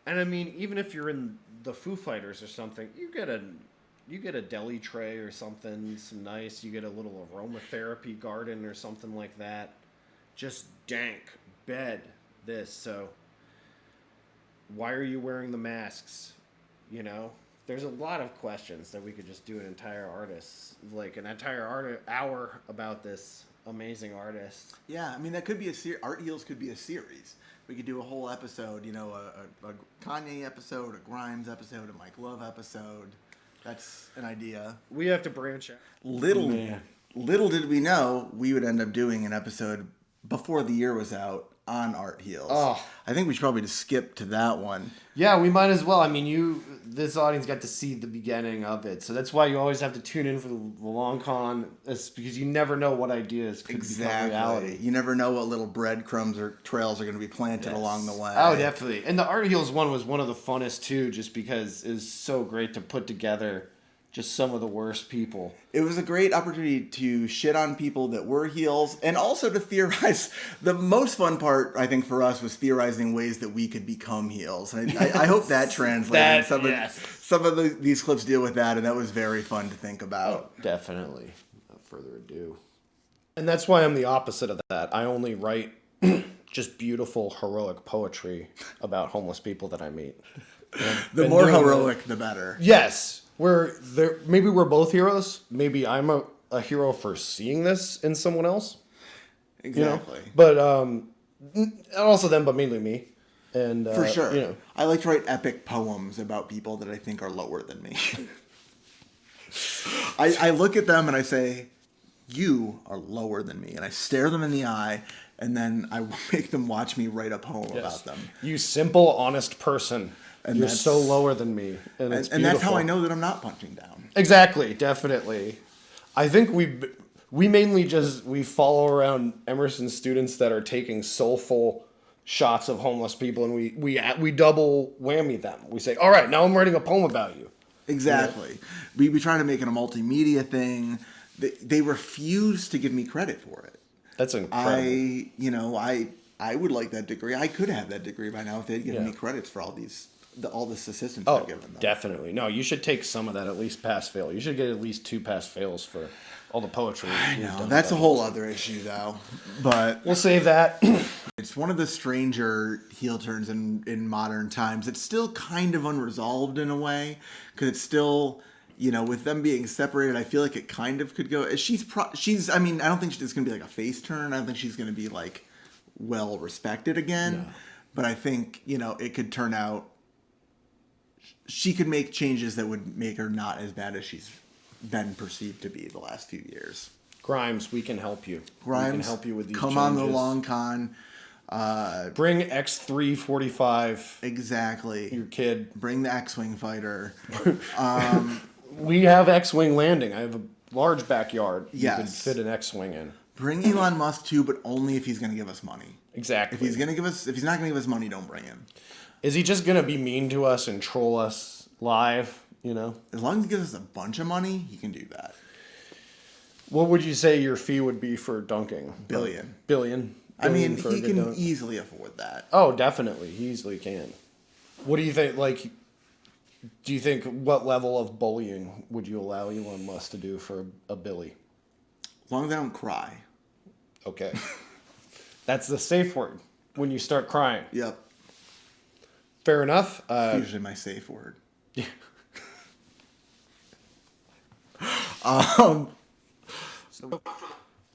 And I mean, even if you're in the Foo Fighters or something, you get a deli tray or something, you get a little aromatherapy garden or something like that. Just dank bed so why are you wearing the masks? There's a lot of questions that we could just do an entire hour about this amazing artist. Yeah, I mean that could be Art Heels could be a series. We could do a whole episode, a Kanye episode, a Grimes episode, a Mike Love episode. That's an idea. We have to branch out. Little did we know we would end up doing an episode before the year was out on Art Heels. Oh. I think we should probably just skip to that one. Yeah, we might as well. I mean, this audience got to see the beginning of it, so that's why you always have to tune in for the long con, because you never know what ideas could become reality. You never know what little breadcrumbs or trails are going to be planted along the way. Oh, definitely. And the Art Heels one was one of the funnest too, just because it was so great to put together just some of the worst people. It was a great opportunity to shit on people that were heels and also to theorize. The most fun part, I think, for us was theorizing ways that we could become heels. And I hope that translated. Some of these clips deal with that, and that was very fun to think about. Oh, definitely. Without further ado. And that's why I'm the opposite of that. I only write just beautiful, heroic poetry about homeless people that I meet. The more heroic, the better. Yes. Maybe we're both heroes. Maybe I'm a hero for seeing this in someone else. Exactly. But also them, but mainly me. And for sure. I like to write epic poems about people that I think are lower than me. I look at them and I say, you are lower than me. And I stare them in the eye, and then I make them watch me write a poem about them. You simple, honest person. And you're so lower than me. And that's how I know that I'm not punching down. Exactly, definitely. I think we mainly we follow around Emerson students that are taking soulful shots of homeless people, and we double whammy them. We say, all right, now I'm writing a poem about you. Exactly. We try to make it a multimedia thing. They refuse to give me credit for it. That's incredible. I would like that degree. I could have that degree by now if they'd given Yeah. me credits for all this assistance Oh, I've given them. definitely. No, you should take some of that at least pass fail. You should get at least 2 pass fails for all the poetry. I know, that's a whole other issue though. But We'll save that. it's one of the stranger heel turns in modern times. It's still kind of unresolved in a way because it's still, with them being separated, I feel like it kind of could go. I mean, I don't think it's going to be like a face turn. I don't think she's going to be like well respected again. No. But I think, it could turn out. She could make changes that would make her not as bad as she's been perceived to be the last few years. Grimes, we can help you. Grimes, we can help you with these come changes. on the long con. Bring X345. Exactly. Your kid. Bring the X-Wing fighter. We have X-Wing landing. I have a large backyard. Yes. You could fit an X-Wing in. Bring Elon Musk too, but only if he's going to give us money. Exactly. If he's not going to give us money, don't bring him. Is he just going to be mean to us and troll us live, As long as he gives us a bunch of money, he can do that. What would you say your fee would be for dunking? Billion. Billion? I mean, For a he good can dunk? easily afford that. Oh, definitely. He easily can. What do you think, do you think, what level of bullying would you allow Elon Musk to do for a Billy? As long as I don't cry. Okay. That's the safe word when you start crying. Yep. Fair enough. Usually my safe word.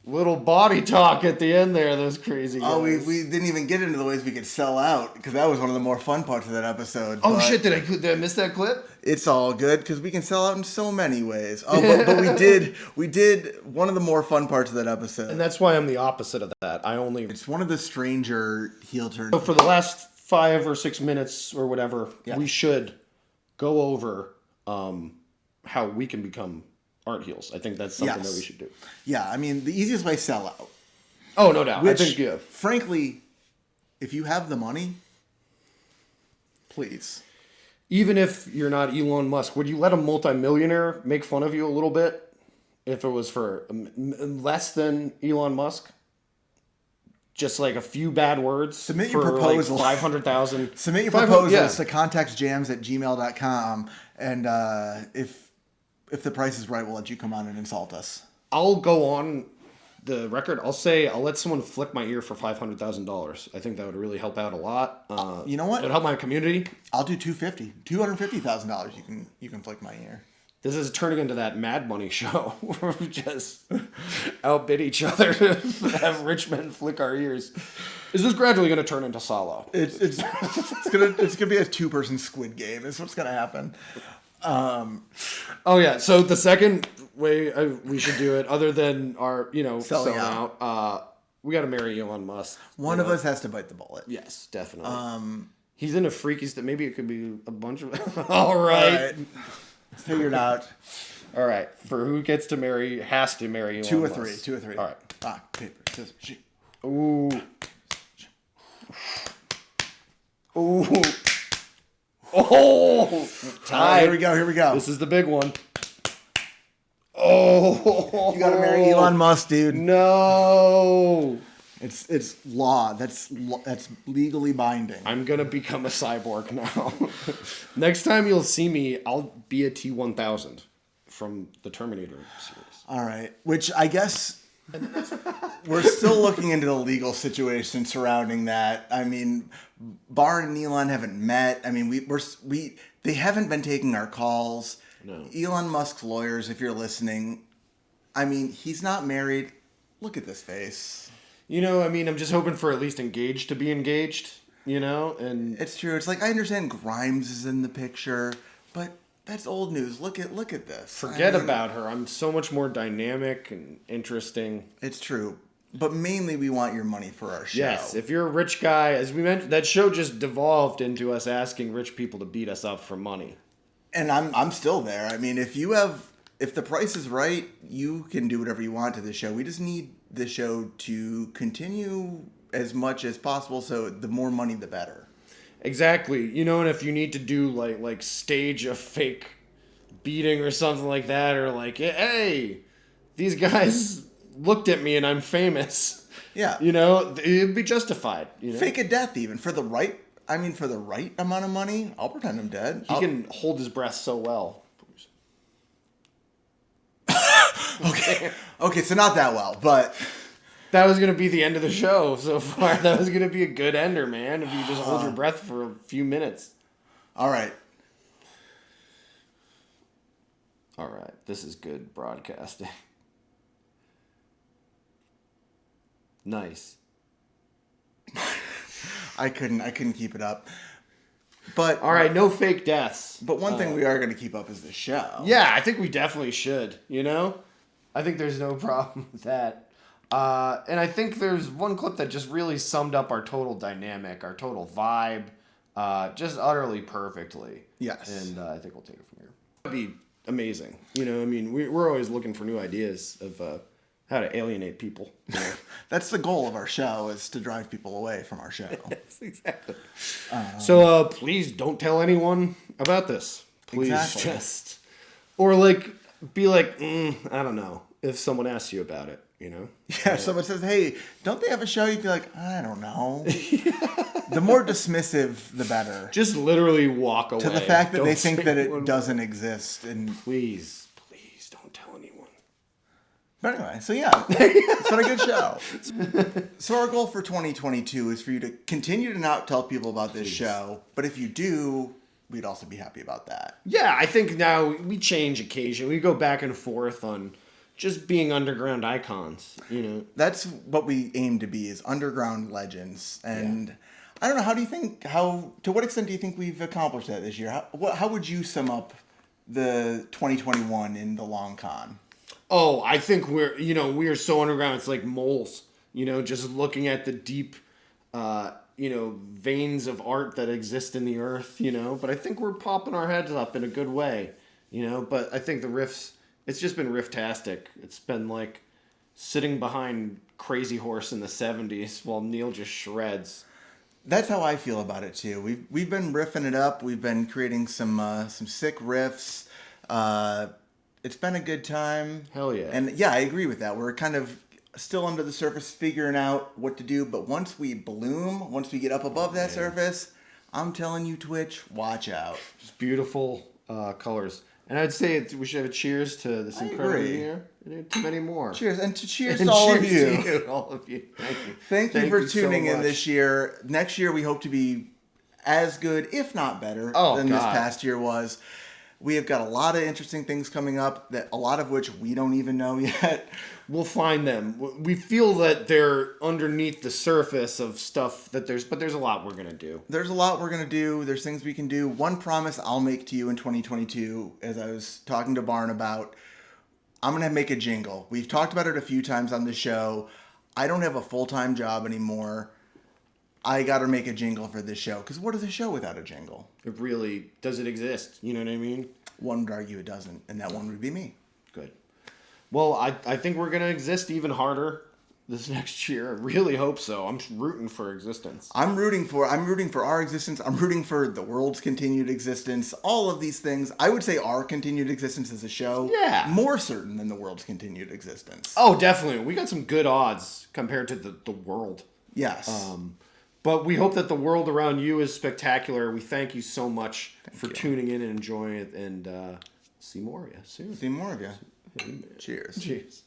Little body talk at the end there, those crazy guys. Oh, we didn't even get into the ways we could sell out because that was one of the more fun parts of that episode. Oh, but shit, did I miss that clip? It's all good because we can sell out in so many ways. Oh, but we did one of the more fun parts of that episode. And that's why I'm the opposite of that. It's one of the stranger heel turns. So for the last 5 or 6 minutes or whatever, Yeah. we should go over how we can become art heels. I think that's something that we should do. Yeah, I mean, the easiest way, sell out. Oh, no doubt. Which, I think, yeah. frankly, if you have the money, please. Even if you're not Elon Musk, would you let a multimillionaire make fun of you a little bit if it was for less than Elon Musk? Just like a few bad words. Submit your for proposal. Like 500,000. Submit your proposals to contextjams@gmail.com, and if the price is right, we'll let you come on and insult us. I'll go on the record. I'll let someone flick my ear for $500,000. I think that would really help out a lot. You know what? It'd help my community. I'll do $250,000. You can flick my ear. This is turning into that Mad Money show where we just outbid each other to have rich men flick our ears. Is this gradually going to turn into Salo? It's gonna be a 2-person Squid Game. Is what's gonna happen. Oh yeah. So the second way we should do it, other than our selling out, we got to marry Elon Musk. One of us has to bite the bullet. Yes, definitely. He's in a freaky state. Maybe it could be a bunch of. All right. All right. Figured out. All right. For who gets to marry, has to marry Elon Musk. 2 or 3. All right. Rock, paper, scissors, shoot. Ooh. Ooh. Oh. Tied. Here we go. This is the big one. Oh. You gotta marry Elon Musk, dude. No. It's law. That's legally binding. I'm gonna become a cyborg now. Next time you'll see me, I'll be a T-1000 from the Terminator series. All right. Which I guess we're still looking into the legal situation surrounding that. I mean, Barr and Elon haven't met. I mean, they haven't been taking our calls. No. Elon Musk's lawyers, if you're listening, I mean, he's not married. Look at this face. I'm just hoping for at least engaged to be engaged, and It's true. It's like, I understand Grimes is in the picture, but that's old news. Look at this. forget about her. I'm so much more dynamic and interesting. It's true. But mainly we want your money for our show. Yes, if you're a rich guy, as we mentioned, that show just devolved into us asking rich people to beat us up for money. And I'm still there. I mean, if the price is right, you can do whatever you want to the show. We just need the show to continue as much as possible, so the more money the better. Exactly. And if you need to do like stage a fake beating or something like that, or like, hey, these guys looked at me and I'm famous. Yeah. You know, it'd be justified. You know? Fake a death even for the right. For the right amount of money, I'll pretend I'm dead. He can hold his breath so well. Okay, so not that well, but That was going to be the end of the show so far. That was going to be a good ender, man, if you just hold your breath for a few minutes. all right. All right, this is good broadcasting. Nice. I couldn't keep it up. But All right, no fake deaths. But one thing we are going to keep up is the show. Yeah, I think we definitely should, you know? I think there's no problem with that. And I think there's one clip that just really summed up our total dynamic, our total vibe, just utterly perfectly. Yes. And I think we'll take it from here. That'd be amazing. You know, I mean, we're always looking for new ideas of how to alienate people. You know? That's the goal of our show, is to drive people away from our show. Yes, exactly. So please don't tell anyone about this. Please Exactly. just... Or like, be like, I don't know, if someone asks you about it, you know? Yeah, if someone says, hey, don't they have a show? You'd be like, I don't know. The more dismissive, the better. Just literally walk away. To the fact that Don't they think say that it one doesn't exist. And Please don't tell anyone. But anyway, so yeah, it's been a good show. So our goal for 2022 is for you to continue to not tell people about this show, but if you do, we'd also be happy about that. Yeah, I think now we change occasion. We go back and forth on just being underground icons, you know? That's what we aim to be, is underground legends. And I don't know, to what extent do you think we've accomplished that this year? How would you sum up the 2021 in the long con? Oh, I think we are so underground. It's like moles, you know, just looking at the deep, veins of art that exist in the earth, you know. But I think we're popping our heads up in a good way, you know. But I think the riffs, it's just been rifftastic. It's been like sitting behind Crazy Horse in the 70s while Neil just shreds. That's how I feel about it too. We've been riffing it up. We've been creating some sick riffs. It's been a good time. Hell yeah. And yeah, I agree with that. We're kind of still under the surface figuring out what to do. But once we bloom, once we get up above that surface, I'm telling you, Twitch, watch out. Just beautiful colors. And I'd say we should have a cheers to this incredible agree. year. To many more. Cheers. And cheers And to all of cheers you. to all of you. Thank you. Thank you for so tuning in much. this year. Next year, we hope to be as good, if not better, than this past year was. We have got a lot of interesting things coming up, that a lot of which we don't even know yet. We'll find them. We feel that they're underneath the surface of stuff but there's a lot we're going to do. There's a lot we're going to do. There's things we can do. One promise I'll make to you in 2022, as I was talking to Barn about, I'm going to make a jingle. We've talked about it a few times on the show. I don't have a full-time job anymore. I got to make a jingle for this show. Because what is a show without a jingle? It really, does it exist? You know what I mean? One would argue it doesn't. And that one would be me. Good. Well, I think we're going to exist even harder this next year. I really hope so. I'm rooting for existence. I'm rooting for our existence. I'm rooting for the world's continued existence. All of these things. I would say our continued existence as a show. Yeah. More certain than the world's continued existence. Oh, definitely. We got some good odds compared to the world. Yes. But we hope that the world around you is spectacular. We thank you so much for tuning in and enjoying it. And see more of you soon. See more of you. Cheers. Cheers.